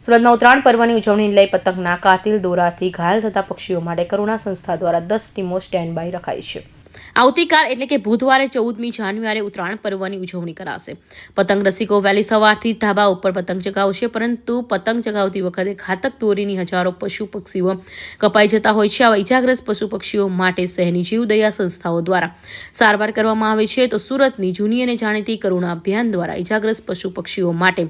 સુરતમાં ઉત્તરાયણ પર્વની ઉજવણીને લઈ પતંગના કાતિલ દોરાથી ઘાયલ થતા પક્ષીઓ માટે કરુણા સંસ્થા દ્વારા 10 ટીમો સ્ટેન્ડ બાય રખાઈ છે। આવતીકાલ એટલે કે બુધવારે 14મી જાન્યુઆરીએ ઉત્તરાયણ પર્વની ઉજવણી કરાશે। પતંગ રસિકો વહેલી સવારથી ધાબા ઉપર પતંગ ચગાવશે, પરંતુ પતંગ ચગાવતી વખતે ઘાતક દોરીની હજારો પશુ પક્ષીઓ કપાઈ જતા હોય છે। આવા ઇજાગ્રસ્ત પશુ પક્ષીઓ માટે શહેરની જીવદયા સંસ્થાઓ દ્વારા સારવાર કરવામાં આવે છે। તો સુરતની જૂની અને જાણીતી કરુણા અભિયાન દ્વારા ઇજાગ્રસ્ત પશુ પક્ષીઓ માટે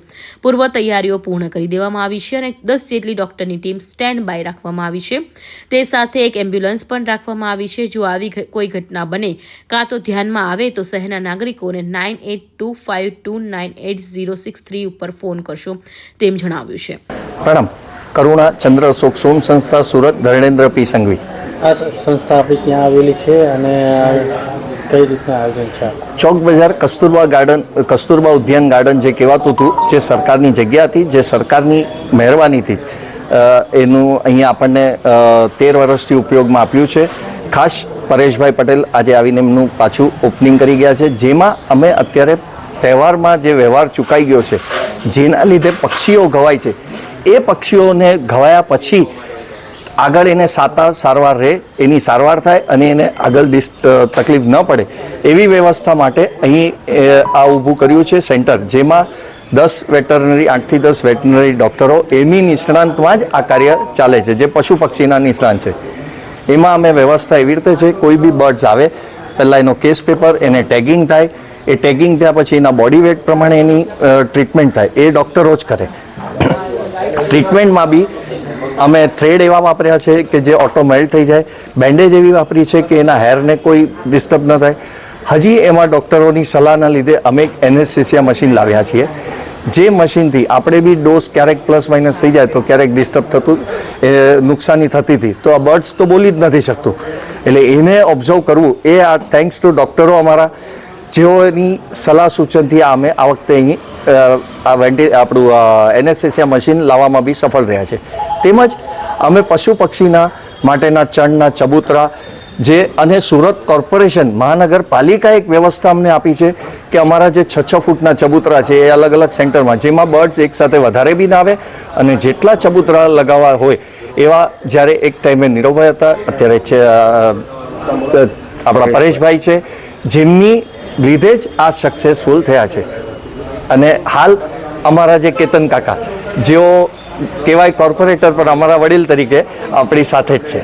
પૂર્વ તૈયારીઓ પૂર્ણ કરી દેવામાં આવી છે અને 10 જેટલી ડોક્ટરની ટીમ સ્ટેન્ડ બાય રાખવામાં આવી છે। તે સાથે એક એમ્બ્યુલન્સ પણ રાખવામાં આવી છે। જો આવી કોઈ ઘટના બને કાં તો ધ્યાનમાં આવે તો શહેરના નાગરિકોને 9825298063 ઉપર ફોન કરશો તેમ જણાવ્યું છે। પ્રણામ। કરુણા ચંદ્ર અશોક સોમ સંસ્થા સુરત, ધર્મેન્દ્ર પી સંઘવી। આ સંસ્થા આપણી ત્યાં આવેલી છે અને કઈ રીતના આયોજન છે? ચોક બજાર કસ્તુરબા ગાર્ડન, કસ્તુરબા ઉદ્યાન ગાર્ડન જે કહેવાતું હતું, જે સરકારની જગ્યા હતી, જે સરકારની મહેરબાનીથી જ એનું અહીંયા આપણને 13 વર્ષથી ઉપયોગમાં આપ્યું છે। ખાસ પરેશભાઈ પટેલ આજે આવીને એમનું પાછું ઓપનિંગ કરી ગયા છે, જેમાં અમે અત્યારે તહેવારમાં જે વ્યવહાર ચૂકાઈ ગયો છે, જેના લીધે પક્ષીઓ ઘવાય છે, એ પક્ષીઓને ઘવાયા પછી આગળ એને સારવાર રહે, એની સારવાર થાય અને એને આગળ તકલીફ ન પડે એવી વ્યવસ્થા માટે અહીં આ ઊભું કર્યું છે સેન્ટર, જેમાં 10 વેટરનરી 8 થી 10 વેટરનરી ડૉક્ટરો એની નિષ્ણાંતમાં જ આ કાર્ય ચાલે છે, જે પશુ પક્ષીના નિષ્ણાંત છે। એમાં અમે વ્યવસ્થા એવી રીતે છે, કોઈ બી બર્ડ્સ આવે પહેલાં એનો કેસ પેપર, એને ટેગિંગ થાય, એ ટેગિંગ થયા પછી એના બોડી વેટ પ્રમાણે એની ટ્રીટમેન્ટ થાય, એ ડૉક્ટરો જ કરે। ટ્રીટમેન્ટમાં બી અમે થ્રેડ એવા વાપર્યા છે કે જે ઓટો મેલ્ટ થઈ જાય, બેન્ડેજ એવી વાપરી છે કે એના હેરને કોઈ ડિસ્ટર્બ ન થાય। હજી એમાં ડૉક્ટરોની સલાહના લીધે અમે એક એનેસ્થેસિયા મશીન લાવ્યા છીએ, જે મશીનથી આપણે બી ડોઝ ક્યારેક પ્લસ માઇનસ થઈ જાય તો ક્યારેક ડિસ્ટર્બ થતું, નુકસાની થતી હતી, તો આ બર્ડ્સ તો બોલી જ નથી શકતું, એટલે એને ઓબ્ઝર્વ કરવું એ આ થેન્ક્સ ટુ ડૉક્ટરો અમારા, જેઓની સલાહ સૂચનથી અમે આ વખતે અહીં આપણું એનેસ્થેસિયા મશીન લાવવામાં બી સફળ રહ્યા છે। તેમજ અમે પશુ પક્ષીના માટેના ચણના ચબૂતરા જે અને સુરત કોર્પોરેશન મહાનગરપાલિકાએ એક વ્યવસ્થા અમને આપી છે કે અમારા જે 6 ફૂટના ચબૂતરા છે એ અલગ અલગ સેન્ટરમાં, જેમાં બર્ડ્સ એકસાથે વધારે બી ના આવે અને જેટલા ચબૂતરા લગાવવા હોય એવા, જ્યારે એક ટાઈમે નીરવભાઈ હતા, અત્યારે આપણા પરેશભાઈ છે, જેમની લીધે જ આ સક્સેસફુલ થયા છે। અને હાલ અમારા જે કેતન કાકા, જેઓ કહેવાય કોર્પોરેટર પણ અમારા વડીલ તરીકે આપણી સાથે જ છે।